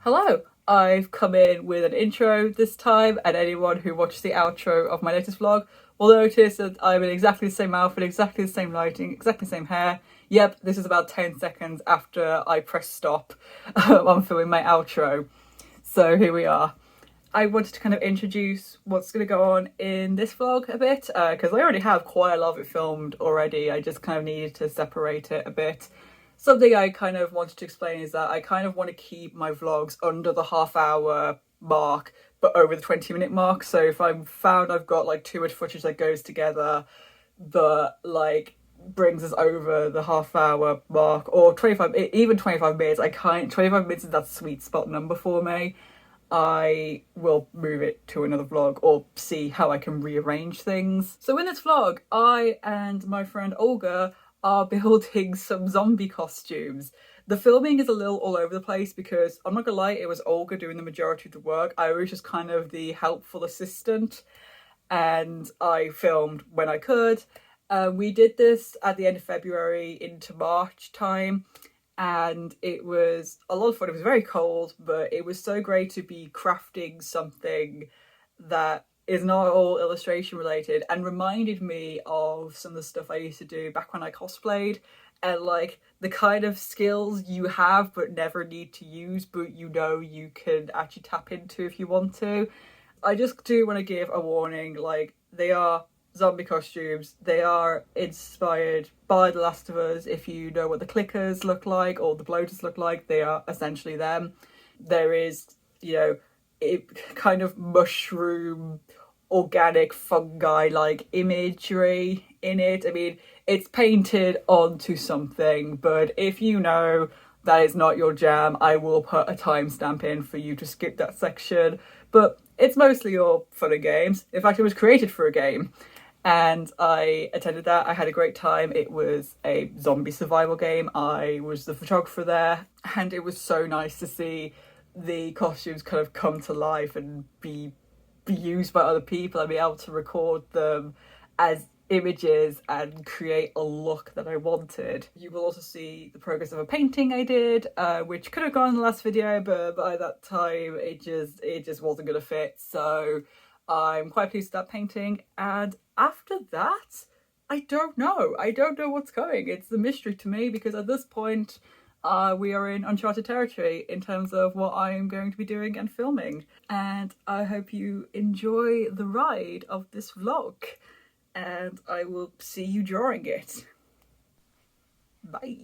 Hello, I've come in with an intro this time, and anyone who watches the outro of my latest vlog will notice that I'm in exactly the same outfit, exactly the same lighting, exactly the same hair. Yep, this is about 10 seconds after I press stop on filming my outro. So here we are. I wanted to kind of introduce what's going to go on in this vlog a bit, because I already have quite a lot of it filmed already. I just kind of needed to separate it a bit. Something I kind of wanted to explain is that I kind of want to keep my vlogs under the half-hour mark, but over the 20-minute mark. So if I'm found I've got like too much footage that goes together, but like brings us over the half-hour mark, or 25 minutes, 25 minutes is that sweet spot number for me. I will move it to another vlog or see how I can rearrange things. So in this vlog, I and my friend Olga are building some zombie costumes. The filming is a little all over the place because, I'm not gonna lie, it was Olga doing the majority of the work. I was just kind of the helpful assistant, and I filmed when I could. We did this at the end of February into March time, and it was a lot of fun. It was very cold, but it was so great to be crafting something that is not all illustration related and reminded me of some of the stuff I used to do back when I cosplayed, and like the kind of skills you have but never need to use, but you know you can actually tap into if you want to. I just do want to give a warning, like, they are zombie costumes. They are inspired by The Last of Us. If you know what the clickers look like or the bloaters look like, they are essentially them. There is, it kind of mushroom, organic fungi like imagery in it. I mean, it's painted onto something, but if you know that is not your jam, I will put a timestamp in for you to skip that section. But it's mostly all fun and games. In fact, it was created for a game, and I attended that. I had a great time. It was a zombie survival game. I was the photographer there, and it was so nice to see the costumes kind of come to life and be used by other people and be able to record them as images and create a look that I wanted. You will also see the progress of a painting I did, which could have gone in the last video, but by that time it just wasn't gonna fit. So I'm quite pleased with that painting. And after that, I don't know what's coming. It's a mystery to me, because at this point we are in uncharted territory in terms of what I'm going to be doing and filming. And I hope you enjoy the ride of this vlog, and I will see you during it. Bye.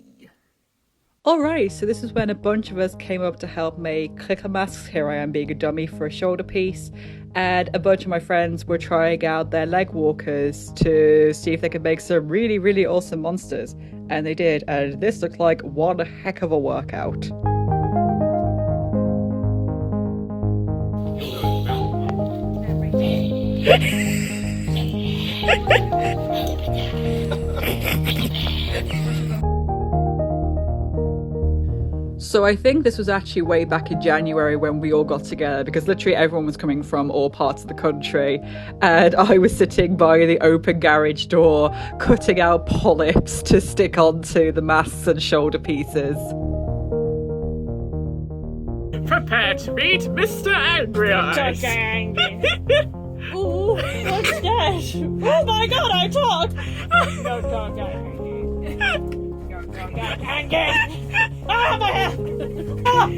Alright, so this is when a bunch of us came up to help make clicker masks. Here I am being a dummy for a shoulder piece, and a bunch of my friends were trying out their leg walkers to see if they could make some really, really awesome monsters. And they did, and this looked like one heck of a workout. So I think this was actually way back in January when we all got together, because literally everyone was coming from all parts of the country, and I was sitting by the open garage door cutting out polyps to stick onto the masks and shoulder pieces. Prepare to meet Mr. Angry Eyes. Dr. Angry. Ooh, what's that? Oh my god, I talk! No, Dr. Angry. No, Dr. Angry. Ah, my hair! Ah!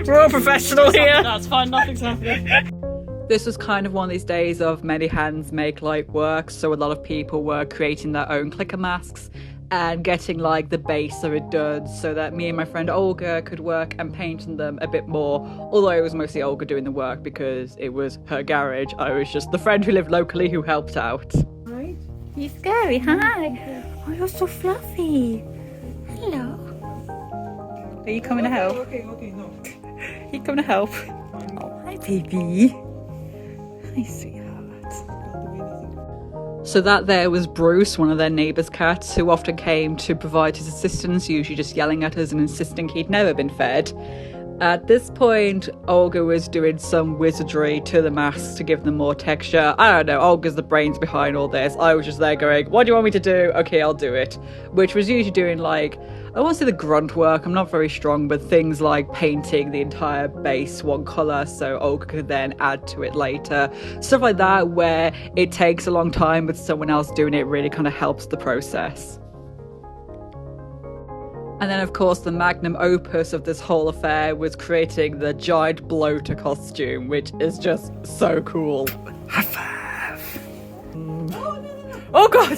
We're all professional here. That's fine, nothing's happening. This was kind of one of these days of many hands make light work, so a lot of people were creating their own clicker masks and getting like the base of it done so that me and my friend Olga could work and paint on them a bit more, although it was mostly Olga doing the work because it was her garage. I was just the friend who lived locally who helped out. Right? You're scary, hi. Oh, you're so fluffy. Hello. Are you coming to help? Okay, no. Are you coming to help? Oh, hi, baby. Hi, sweetheart. So that there was Bruce, one of their neighbours' cats, who often came to provide his assistance, usually just yelling at us and insisting he'd never been fed. At this point, Olga was doing some wizardry to the masks to give them more texture. I don't know, Olga's the brains behind all this. I was just there going, what do you want me to do? Okay, I'll do it. Which was usually doing like, I won't say the grunt work, I'm not very strong, but things like painting the entire base one colour so Olga could then add to it later. Stuff like that where it takes a long time but someone else doing it really kind of helps the process. And then, of course, the magnum opus of this whole affair was creating the giant bloater costume, which is just so cool. High five! Oh, God!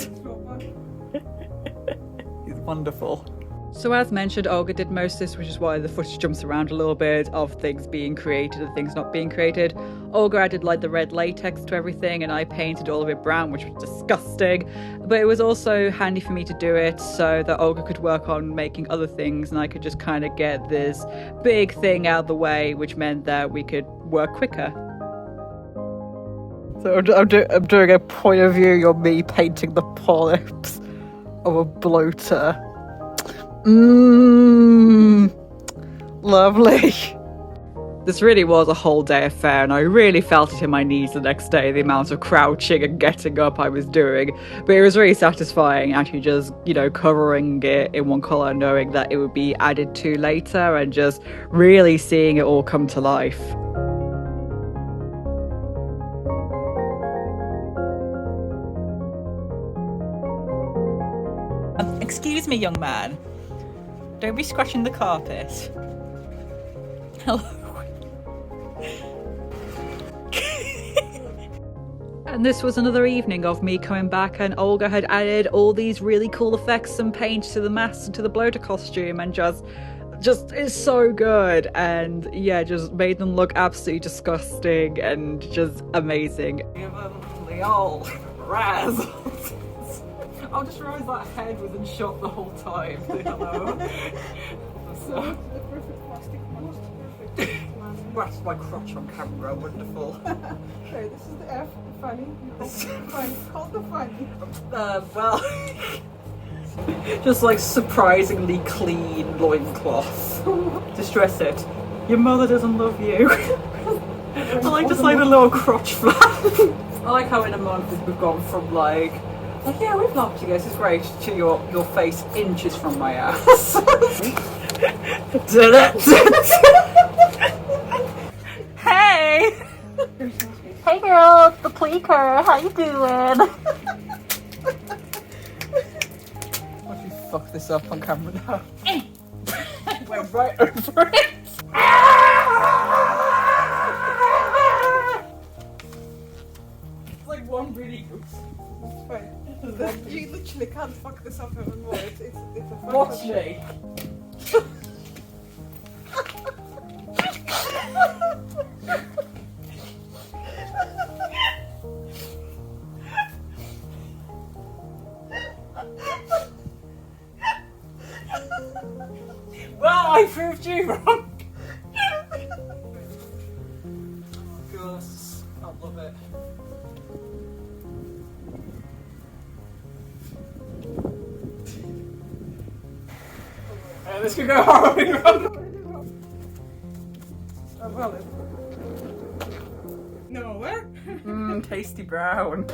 He's wonderful. So as mentioned, Olga did most of this, which is why the footage jumps around a little bit of things being created and things not being created. Olga added like the red latex to everything and I painted all of it brown, which was disgusting. But it was also handy for me to do it so that Olga could work on making other things and I could just kind of get this big thing out of the way, which meant that we could work quicker. So I'm doing a point of view of me painting the polyps of a bloater. Lovely. This really was a whole day affair and I really felt it in my knees the next day, the amount of crouching and getting up I was doing. But it was really satisfying actually just, covering it in one colour, knowing that it would be added to later and just really seeing it all come to life. Excuse me, young man. Don't be scratching the carpet. Hello. And this was another evening of me coming back and Olga had added all these really cool effects and paint to the mask and to the bloater costume and just is so good and yeah, just made them look absolutely disgusting and just amazing. Give them the old razzles. I just realised that head was in shot the whole time. Hello. So, The perfect plastic mask. Perfect mask. that's my crotch on camera, wonderful. Okay, this is the F, funny. Funny. Called the funny. Well, just like surprisingly clean loincloth. Distress it. Your mother doesn't love you. I like just like the little crotch flap. I like how in a month we've gone from like yeah, we've laughed together, this is great, to your face inches from my ass. Hey! Hey girl, the pleaker, how you doing? What if you fuck this up on camera now? Went right over it. It's like one really good. It's fine. You literally can't fuck this up even more. It's a fact. Watch me. Well, I proved you wrong. Gus, I love it. This could go horribly wrong. Oh, well, no, where? Tasty brown.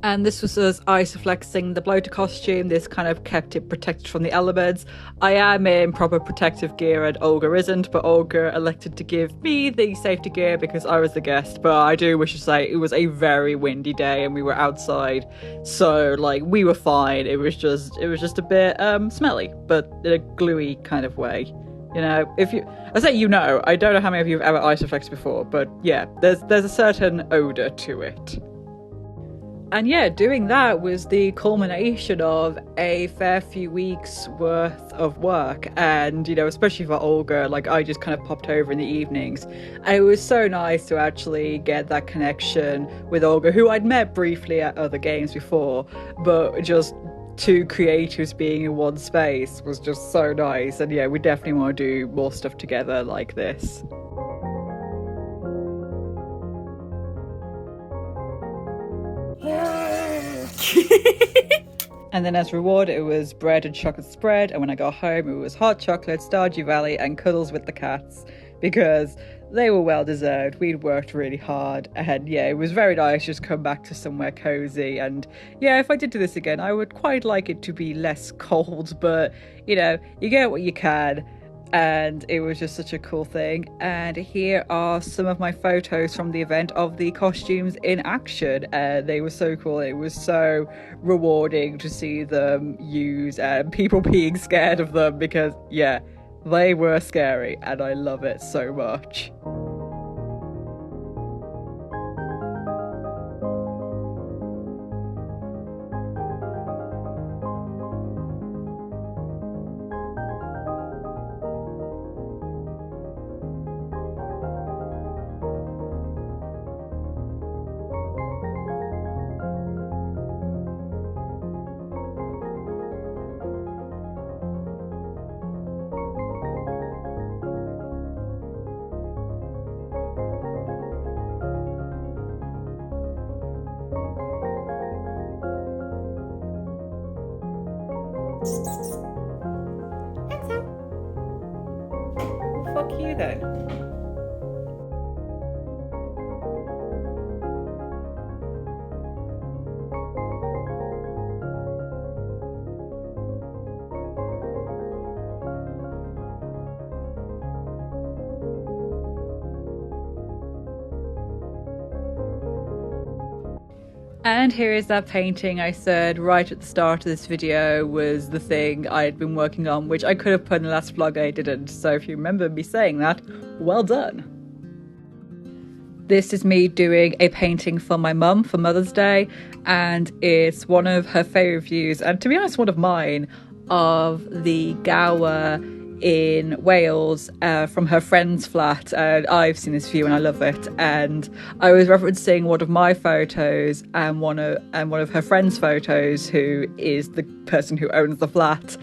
And this was us isoflexing the bloater costume. This kind of kept it protected from the elements. I am in proper protective gear and Olga isn't, but Olga elected to give me the safety gear because I was the guest. But I do wish to say it was a very windy day and we were outside. So like we were fine. It was just a bit smelly, but in a gluey kind of way. You know, I don't know how many of you have ever isoflexed before, but yeah, there's a certain odour to it. And yeah, doing that was the culmination of a fair few weeks worth of work. And, especially for Olga, like I just kind of popped over in the evenings. And it was so nice to actually get that connection with Olga, who I'd met briefly at other games before, but just two creatives being in one space was just so nice. And yeah, we definitely want to do more stuff together like this. And then as reward, it was bread and chocolate spread. And when I got home, it was hot chocolate, Stardew Valley, and cuddles with the cats because they were well deserved. We'd worked really hard. And yeah, it was very nice just come back to somewhere cozy. And yeah, if I did do this again, I would quite like it to be less cold. But, you know, you get what you can. And it was just such a cool thing. And here are some of my photos from the event of the costumes in action. They were so cool. It was so rewarding to see them use and people being scared of them because, yeah, they were scary and I love it so much. Fuck you then. And here is that painting I said right at the start of this video was the thing I had been working on, which I could have put in the last vlog, I didn't. So if you remember me saying that, well done. This is me doing a painting for my mum for Mother's Day, and it's one of her favourite views, and to be honest, one of mine, of the Gower in Wales from her friend's flat. And I've seen this view and I love it, and I was referencing one of my photos and one of her friend's photos, who is the person who owns the flat,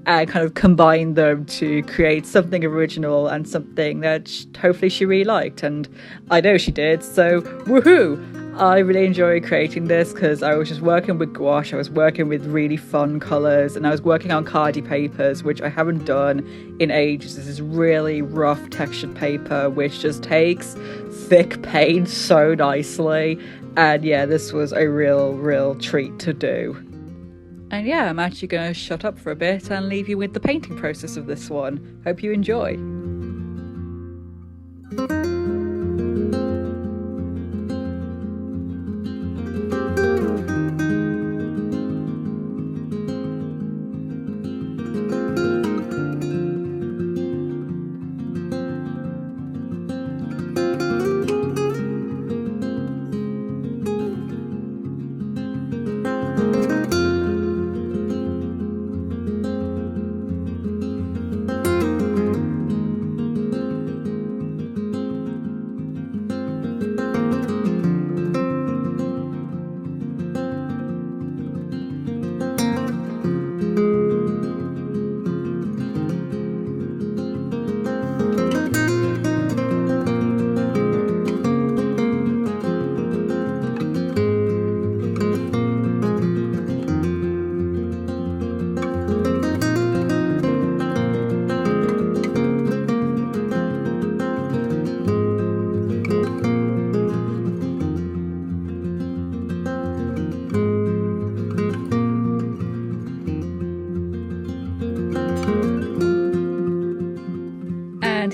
and kind of combined them to create something original and something that hopefully she really liked, and I know she did, so woohoo! I really enjoyed creating this because I was just working with gouache, I was working with really fun colours, and I was working on cardi papers, which I haven't done in ages. This is really rough textured paper which just takes thick paint so nicely, and yeah, this was a real treat to do. And yeah, I'm actually going to shut up for a bit and leave you with the painting process of this one. Hope you enjoy.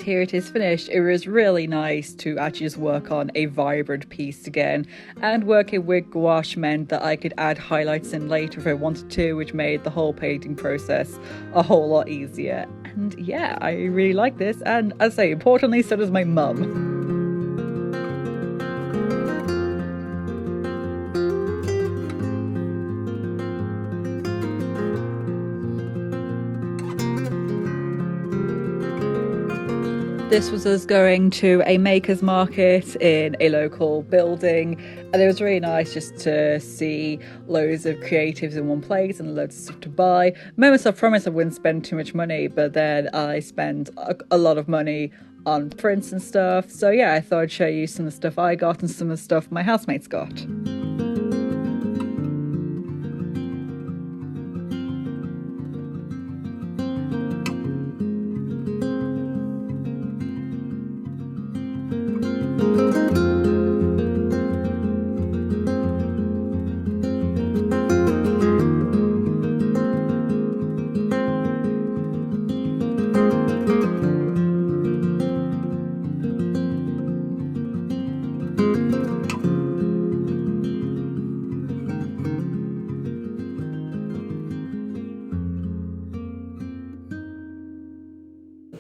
Here it is finished. It was really nice to actually just work on a vibrant piece again, and working with gouache meant that I could add highlights in later if I wanted to, which made the whole painting process a whole lot easier. And yeah, I really like this, and as I say, importantly, so does my mum. This was us going to a maker's market in a local building, and it was really nice just to see loads of creatives in one place and loads of stuff to buy. Moments I promised I wouldn't spend too much money, but then I spent a lot of money on prints and stuff. So yeah, I thought I'd show you some of the stuff I got and some of the stuff my housemates got.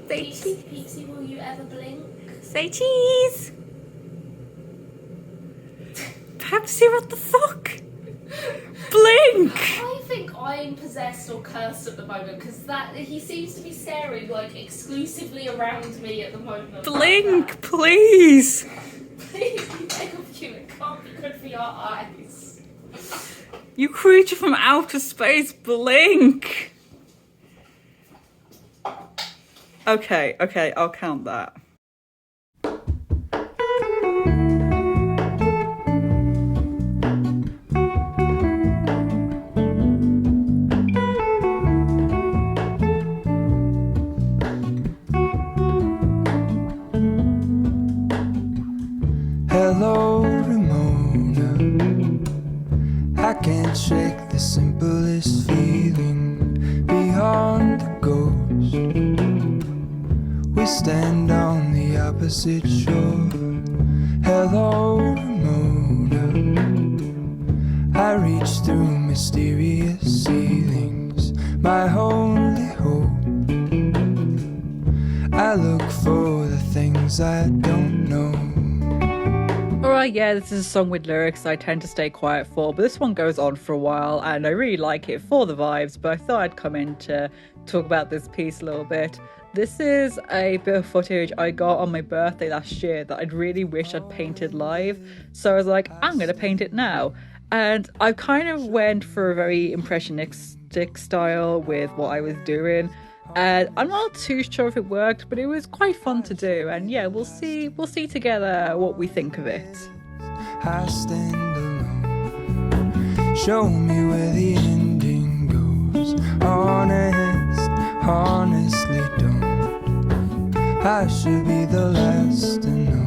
Say Peepsy, cheese. Peepsy, will you ever blink? Say cheese. Pepsi, what the fuck? Blink. I think I'm possessed or cursed at the moment because he seems to be staring like exclusively around me at the moment. Blink, please. Please, I beg of you, it can't be good for your eyes. You creature from outer space, blink. Okay, I'll count that. Hello, Ramona. I can't shake the simplest feeling beyond the ghost. We stand on the opposite shore. Hello, Ramona. I reach through mysterious ceilings, my only hope. I look for the things I don't know. Alright, yeah, this is a song with lyrics I tend to stay quiet for, but this one goes on for a while and I really like it for the vibes, but I thought I'd come in to talk about this piece a little bit. This is a bit of footage I got on my birthday last year that I'd really wish I'd painted live, so I was like, I'm going to paint it now. And I kind of went for a very impressionistic style with what I was doing. And I'm not too sure if it worked, but it was quite fun to do. And yeah, we'll see together what we think of it. I stand alone. Show me where the ending goes. Honestly don't. I should be the last to know.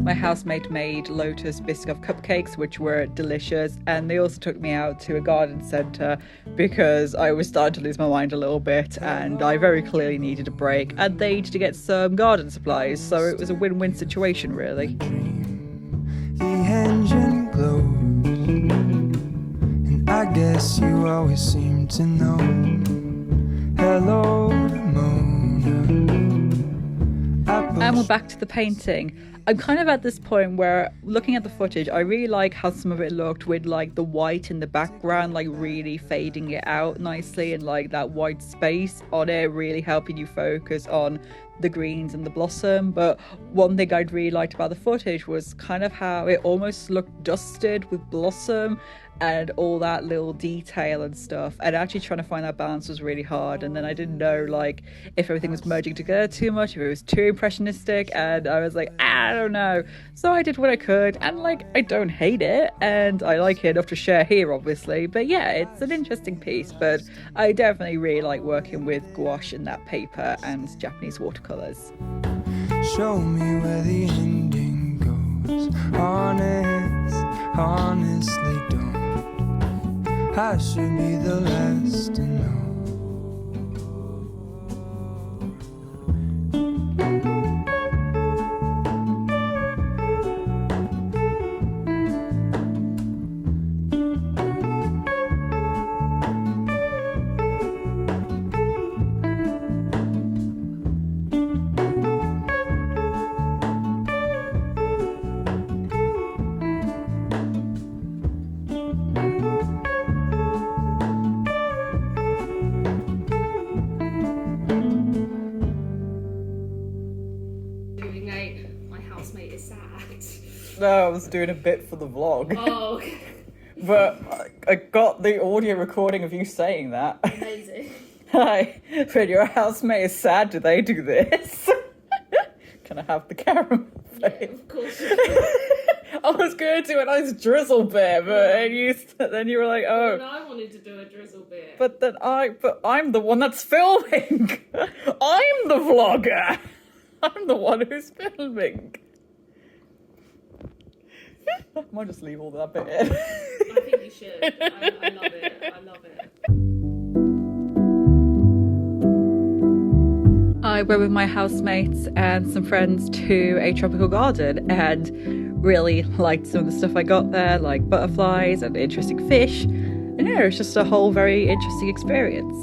My housemate made Lotus Biscoff cupcakes, which were delicious, and they also took me out to a garden centre because I was starting to lose my mind a little bit and I very clearly needed a break, and they needed to get some garden supplies, so it was a win-win situation really. The engine glows, and I guess you always seem to know. Hello, Ramona. And we're back to the painting. I'm kind of at this point where, looking at the footage, I really like how some of it looked with like the white in the background, like really fading it out nicely, and like that white space on it really helping you focus on the greens and the blossom. But one thing I'd really liked about the footage was kind of how it almost looked dusted with blossom and all that little detail and stuff, and actually trying to find that balance was really hard. And then I didn't know like if everything was merging together too much, if it was too impressionistic, and I was like, I don't know. So I did what I could, and like I don't hate it, and I like it enough to share here obviously. But yeah, it's an interesting piece, but I definitely really like working with gouache and that paper and Japanese watercolors. Show me where the ending goes. Honestly don't. I should be the last to know. My housemate is sad. No, I was doing a bit for the vlog. Oh, okay. But I got the audio recording of you saying that. Amazing. Hi, when your housemate is sad, do they do this? Can I have the caramel? Yeah, of course. I was going to do a nice drizzle bit, but then you were like, oh. And I wanted to do a drizzle bit. But I'm the one that's filming. I'm the vlogger. I'm the one who's filming. I might just leave all that bit in. I think you should. I love it. I love it. I I went with my housemates and some friends to a tropical garden and really liked some of the stuff I got there, like butterflies and interesting fish. And yeah, it was just a whole very interesting experience.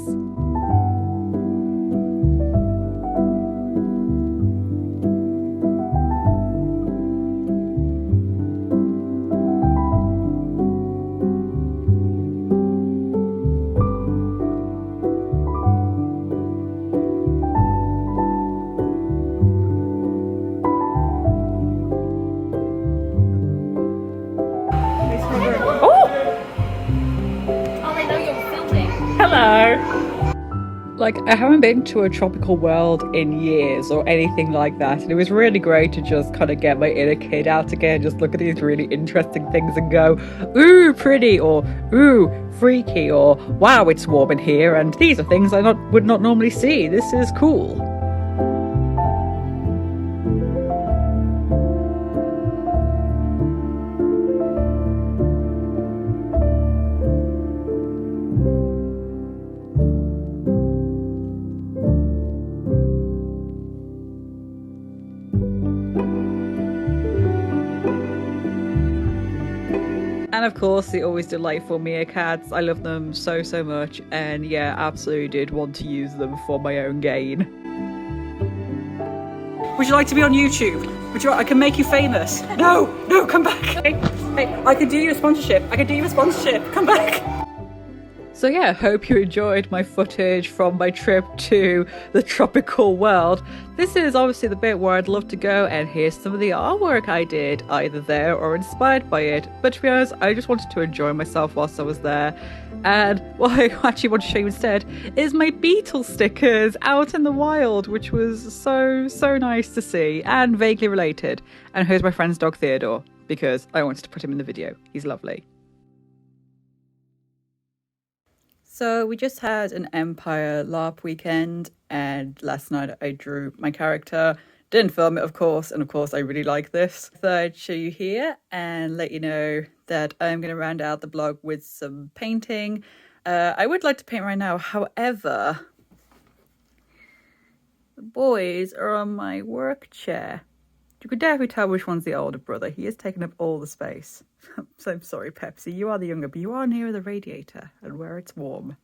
Oh, they know you're filming. Hello. Like, I haven't been to a tropical world in years or anything like that, and it was really great to just kind of get my inner kid out again, just look at these really interesting things and go, ooh, pretty, or ooh, freaky, or wow, it's warm in here, and these are things I would not normally see. This is cool. And of course, the always delightful meerkats. I love them so, so much. And yeah, absolutely did want to use them for my own gain. Would you like to be on YouTube? I can make you famous. No, come back. Hey, I can do you a sponsorship. Come back. So yeah, hope you enjoyed my footage from my trip to the tropical world. This is obviously the bit where I'd love to go, and here's some of the artwork I did, either there or inspired by it. But to be honest, I just wanted to enjoy myself whilst I was there. And what I actually want to show you instead is my beetle stickers out in the wild, which was so nice to see and vaguely related. And here's my friend's dog Theodore, because I wanted to put him in the video. He's lovely. So we just had an Empire LARP weekend, and last night I drew my character. Didn't film it, of course, and of course I really like this. So I'd show you here and let you know that I'm going to round out the blog with some painting. I would like to paint right now, however, the boys are on my work chair. You could definitely tell which one's the older brother. He has taken up all the space. So I'm sorry, Pepsi, you are the younger, but you are near the radiator and where it's warm.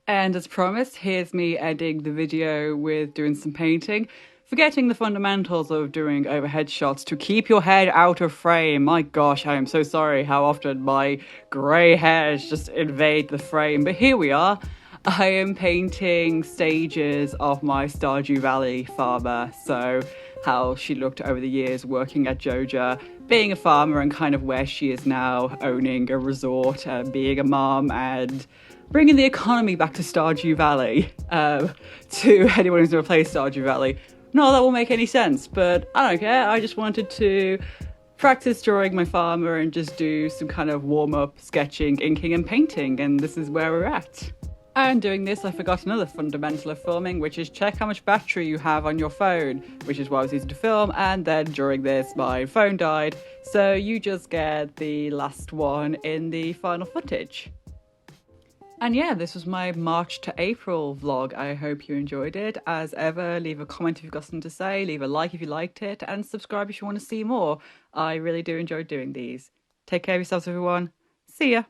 And as promised, here's me editing the video with doing some painting. Forgetting the fundamentals of doing overhead shots to keep your head out of frame. My gosh, I am so sorry how often my grey hairs just invade the frame. But here we are. I am painting stages of my Stardew Valley farmer. So how she looked over the years working at Joja, being a farmer, and kind of where she is now, owning a resort, being a mom, and bringing the economy back to Stardew Valley. To anyone who's never played Stardew Valley, no, that won't make any sense, but I don't care. I just wanted to practice drawing my farmer and just do some kind of warm-up sketching, inking and painting, and this is where we're at. And doing this, I forgot another fundamental of filming, which is check how much battery you have on your phone, which is why I was using to film. And then during this, my phone died. So you just get the last one in the final footage. And yeah, this was my March to April vlog. I hope you enjoyed it. As ever, leave a comment if you've got something to say, leave a like if you liked it, and subscribe if you want to see more. I really do enjoy doing these. Take care of yourselves, everyone. See ya.